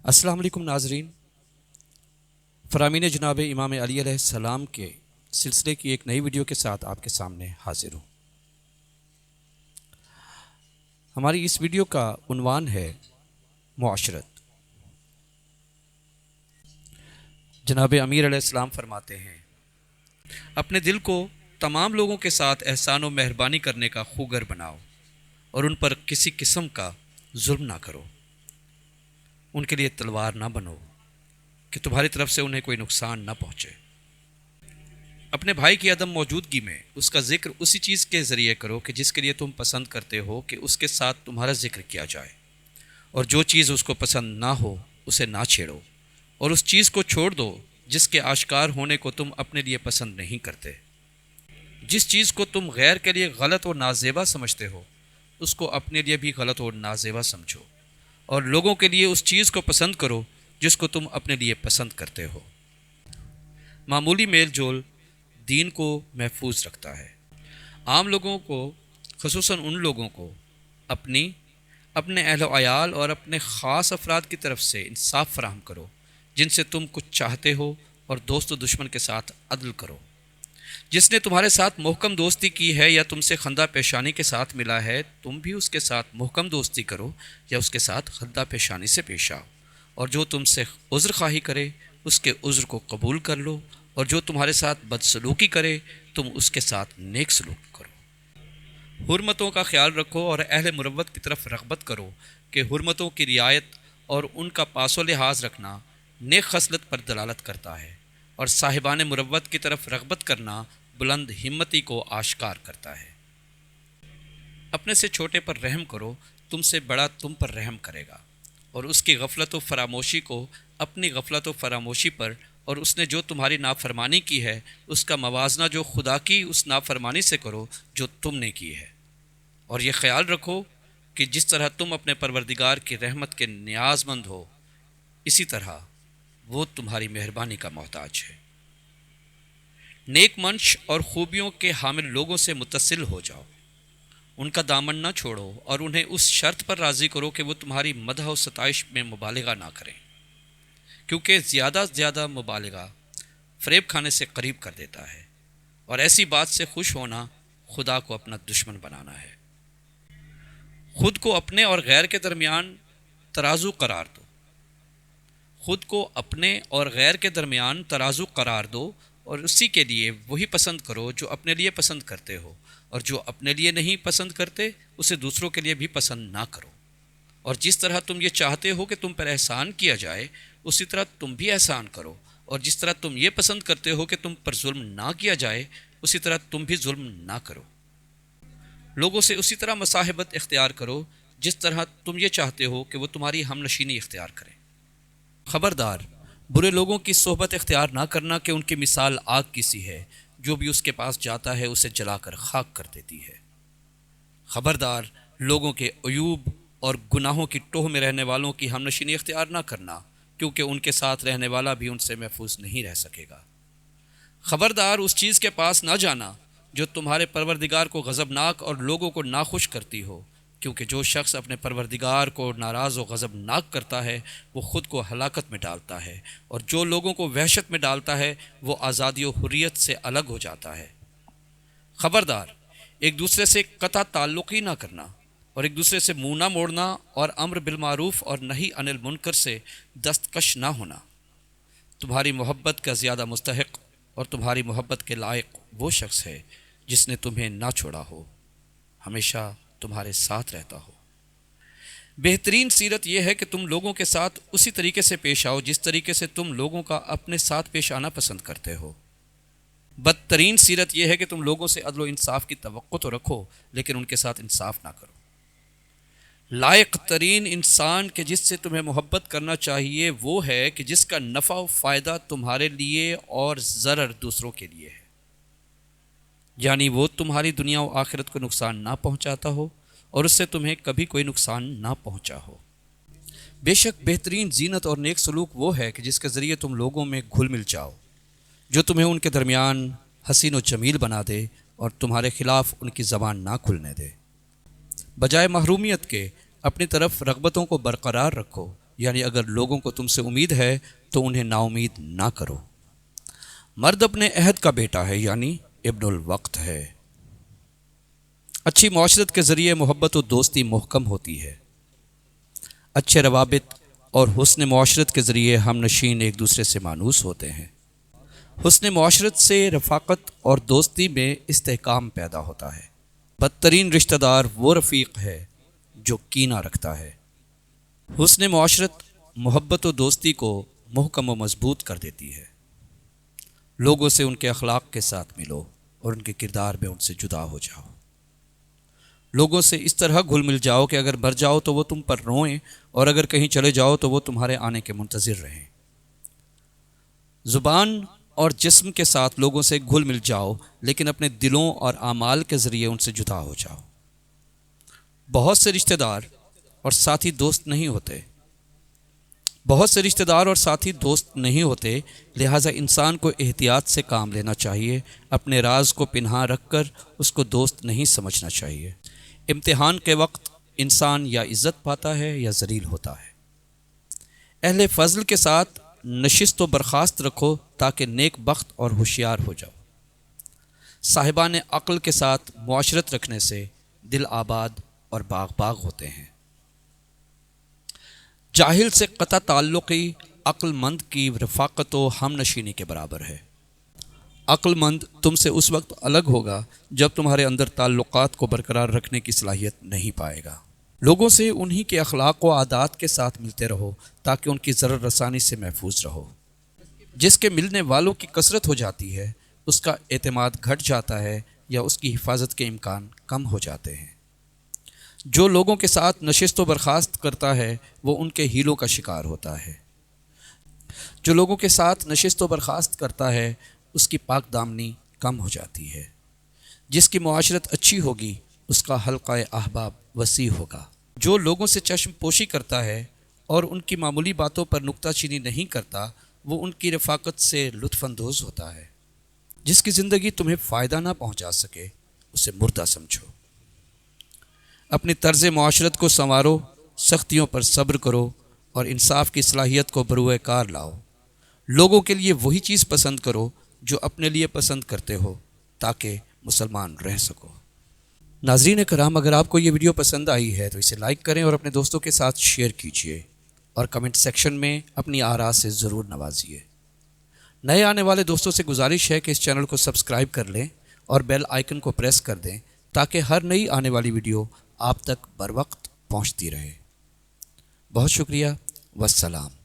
السلام علیکم ناظرین، فرامین جناب امام علی علیہ السلام کے سلسلے کی ایک نئی ویڈیو کے ساتھ آپ کے سامنے حاضر ہوں۔ ہماری اس ویڈیو کا عنوان ہے معاشرت۔ جناب امیر علیہ السلام فرماتے ہیں، اپنے دل کو تمام لوگوں کے ساتھ احسان و مہربانی کرنے کا خوگر بناؤ اور ان پر کسی قسم کا ظلم نہ کرو۔ ان کے لیے تلوار نہ بنو کہ تمہاری طرف سے انہیں کوئی نقصان نہ پہنچے۔ اپنے بھائی کی عدم موجودگی میں اس کا ذکر اسی چیز کے ذریعے کرو کہ جس کے لیے تم پسند کرتے ہو کہ اس کے ساتھ تمہارا ذکر کیا جائے، اور جو چیز اس کو پسند نہ ہو اسے نہ چھیڑو، اور اس چیز کو چھوڑ دو جس کے آشکار ہونے کو تم اپنے لیے پسند نہیں کرتے۔ جس چیز کو تم غیر کے لیے غلط اور نازیبا سمجھتے ہو اس کو اپنے لیے بھی غلط اور نازیبا سمجھو، اور لوگوں کے لیے اس چیز کو پسند کرو جس کو تم اپنے لیے پسند کرتے ہو۔ معمولی میل جول دین کو محفوظ رکھتا ہے۔ عام لوگوں کو، خصوصاً ان لوگوں کو اپنے اہل و عیال اور اپنے خاص افراد کی طرف سے انصاف فراہم کرو جن سے تم کچھ چاہتے ہو، اور دوست و دشمن کے ساتھ عدل کرو۔ جس نے تمہارے ساتھ محکم دوستی کی ہے یا تم سے خندہ پیشانی کے ساتھ ملا ہے، تم بھی اس کے ساتھ محکم دوستی کرو یا اس کے ساتھ خندہ پیشانی سے پیش آؤ، اور جو تم سے عذر خواہی کرے اس کے عذر کو قبول کر لو، اور جو تمہارے ساتھ بدسلوکی کرے تم اس کے ساتھ نیک سلوک کرو۔ حرمتوں کا خیال رکھو اور اہل مروت کی طرف رغبت کرو کہ حرمتوں کی رعایت اور ان کا پاس و لحاظ رکھنا نیک خصلت پر دلالت کرتا ہے، اور صاحبان مروت کی طرف رغبت کرنا بلند ہمتی کو آشکار کرتا ہے۔ اپنے سے چھوٹے پر رحم کرو، تم سے بڑا تم پر رحم کرے گا، اور اس کی غفلت و فراموشی کو اپنی غفلت و فراموشی پر، اور اس نے جو تمہاری نافرمانی کی ہے اس کا موازنہ جو خدا کی اس نافرمانی سے کرو جو تم نے کی ہے، اور یہ خیال رکھو کہ جس طرح تم اپنے پروردگار کی رحمت کے نیاز مند ہو اسی طرح وہ تمہاری مہربانی کا محتاج ہے۔ نیک منش اور خوبیوں کے حامل لوگوں سے متصل ہو جاؤ، ان کا دامن نہ چھوڑو، اور انہیں اس شرط پر راضی کرو کہ وہ تمہاری مدح و ستائش میں مبالغہ نہ کریں، کیونکہ زیادہ زیادہ مبالغہ فریب کھانے سے قریب کر دیتا ہے، اور ایسی بات سے خوش ہونا خدا کو اپنا دشمن بنانا ہے۔ خود کو اپنے اور غیر کے درمیان ترازو قرار دو، خود کو اپنے اور غیر کے درمیان ترازو قرار دو، اور اسی کے لیے وہی پسند کرو جو اپنے لیے پسند کرتے ہو، اور جو اپنے لیے نہیں پسند کرتے اسے دوسروں کے لیے بھی پسند نہ کرو۔ اور جس طرح تم یہ چاہتے ہو کہ تم پر احسان کیا جائے اسی طرح تم بھی احسان کرو، اور جس طرح تم یہ پسند کرتے ہو کہ تم پر ظلم نہ کیا جائے اسی طرح تم بھی ظلم نہ کرو۔ لوگوں سے اسی طرح مصاحبت اختیار کرو جس طرح تم یہ چاہتے ہو کہ وہ تمہاری ہم نشینی اختیار کریں۔ خبردار، برے لوگوں کی صحبت اختیار نہ کرنا کہ ان کی مثال آگ کی سی ہے، جو بھی اس کے پاس جاتا ہے اسے جلا کر خاک کر دیتی ہے۔ خبردار، لوگوں کے عیوب اور گناہوں کی ٹوہ میں رہنے والوں کی ہم نشینی اختیار نہ کرنا، کیونکہ ان کے ساتھ رہنے والا بھی ان سے محفوظ نہیں رہ سکے گا۔ خبردار، اس چیز کے پاس نہ جانا جو تمہارے پروردگار کو غضبناک اور لوگوں کو ناخوش کرتی ہو، کیونکہ جو شخص اپنے پروردگار کو ناراض و غضبناک کرتا ہے وہ خود کو ہلاکت میں ڈالتا ہے، اور جو لوگوں کو وحشت میں ڈالتا ہے وہ آزادی و حریت سے الگ ہو جاتا ہے۔ خبردار، ایک دوسرے سے قطع تعلق ہی نہ کرنا، اور ایک دوسرے سے منہ نہ موڑنا، اور امر بالمعروف اور نہی عن المنکر سے دستکش نہ ہونا۔ تمہاری محبت کا زیادہ مستحق اور تمہاری محبت کے لائق وہ شخص ہے جس نے تمہیں نہ چھوڑا ہو، ہمیشہ تمہارے ساتھ رہتا ہو۔ بہترین سیرت یہ ہے کہ تم لوگوں کے ساتھ اسی طریقے سے پیش آؤ جس طریقے سے تم لوگوں کا اپنے ساتھ پیش آنا پسند کرتے ہو۔ بدترین سیرت یہ ہے کہ تم لوگوں سے عدل و انصاف کی توقع تو رکھو لیکن ان کے ساتھ انصاف نہ کرو۔ لائق ترین انسان کہ جس سے تمہیں محبت کرنا چاہیے وہ ہے کہ جس کا نفع و فائدہ تمہارے لیے اور ضرر دوسروں کے لیے ہے، یعنی وہ تمہاری دنیا و آخرت کو نقصان نہ پہنچاتا ہو اور اس سے تمہیں کبھی کوئی نقصان نہ پہنچا ہو۔ بے شک بہترین زینت اور نیک سلوک وہ ہے کہ جس کے ذریعے تم لوگوں میں گھل مل جاؤ، جو تمہیں ان کے درمیان حسین و جمیل بنا دے اور تمہارے خلاف ان کی زبان نہ کھلنے دے۔ بجائے محرومیت کے اپنی طرف رغبتوں کو برقرار رکھو، یعنی اگر لوگوں کو تم سے امید ہے تو انہیں نا امید نہ کرو۔ مرد اپنے عہد کا بیٹا ہے، یعنی ابن الوقت ہے۔ اچھی معاشرت کے ذریعے محبت و دوستی محکم ہوتی ہے۔ اچھے روابط اور حسن معاشرت کے ذریعے ہم نشین ایک دوسرے سے مانوس ہوتے ہیں۔ حسن معاشرت سے رفاقت اور دوستی میں استحکام پیدا ہوتا ہے۔ بدترین رشتہ دار وہ رفیق ہے جو کینہ رکھتا ہے۔ حسن معاشرت محبت و دوستی کو محکم و مضبوط کر دیتی ہے۔ لوگوں سے ان کے اخلاق کے ساتھ ملو اور ان کے کردار میں ان سے جدا ہو جاؤ۔ لوگوں سے اس طرح گھل مل جاؤ کہ اگر مر جاؤ تو وہ تم پر روئیں، اور اگر کہیں چلے جاؤ تو وہ تمہارے آنے کے منتظر رہیں۔ زبان اور جسم کے ساتھ لوگوں سے گھل مل جاؤ، لیکن اپنے دلوں اور اعمال کے ذریعے ان سے جدا ہو جاؤ۔ بہت سے رشتہ دار اور ساتھی دوست نہیں ہوتے، لہٰذا انسان کو احتیاط سے کام لینا چاہیے، اپنے راز کو پنہاں رکھ کر اس کو دوست نہیں سمجھنا چاہیے۔ امتحان کے وقت انسان یا عزت پاتا ہے یا ذلیل ہوتا ہے۔ اہل فضل کے ساتھ نشست و برخاست رکھو تاکہ نیک بخت اور ہوشیار ہو جاؤ۔ صاحبان عقل کے ساتھ معاشرت رکھنے سے دل آباد اور باغ باغ ہوتے ہیں۔ جاہل سے قطع تعلقی عقل مند کی رفاقت و ہم نشینی کے برابر ہے۔ عقل مند تم سے اس وقت الگ ہوگا جب تمہارے اندر تعلقات کو برقرار رکھنے کی صلاحیت نہیں پائے گا۔ لوگوں سے انہی کے اخلاق و عادات کے ساتھ ملتے رہو تاکہ ان کی ضرر رسانی سے محفوظ رہو۔ جس کے ملنے والوں کی کثرت ہو جاتی ہے اس کا اعتماد گھٹ جاتا ہے یا اس کی حفاظت کے امکان کم ہو جاتے ہیں۔ جو لوگوں کے ساتھ نشست و برخاست کرتا ہے وہ ان کے ہیلوں کا شکار ہوتا ہے۔ جو لوگوں کے ساتھ نشست و برخاست کرتا ہے اس کی پاک دامنی کم ہو جاتی ہے۔ جس کی معاشرت اچھی ہوگی اس کا حلقہ احباب وسیع ہوگا۔ جو لوگوں سے چشم پوشی کرتا ہے اور ان کی معمولی باتوں پر نکتہ چینی نہیں کرتا وہ ان کی رفاقت سے لطف اندوز ہوتا ہے۔ جس کی زندگی تمہیں فائدہ نہ پہنچا سکے اسے مردہ سمجھو۔ اپنی طرز معاشرت کو سنوارو، سختیوں پر صبر کرو اور انصاف کی صلاحیت کو بروئے کار لاؤ۔ لوگوں کے لیے وہی چیز پسند کرو جو اپنے لیے پسند کرتے ہو تاکہ مسلمان رہ سکو۔ ناظرین کرام، اگر آپ کو یہ ویڈیو پسند آئی ہے تو اسے لائک کریں اور اپنے دوستوں کے ساتھ شیئر کیجیے اور کمنٹ سیکشن میں اپنی آراء سے ضرور نوازیے۔ نئے آنے والے دوستوں سے گزارش ہے کہ اس چینل کو سبسکرائب کر لیں اور بیل آئیکن کو پریس کر دیں تاکہ ہر نئی آنے والی ویڈیو آپ تک بر وقت پہنچتی رہے۔ بہت شکریہ، والسلام۔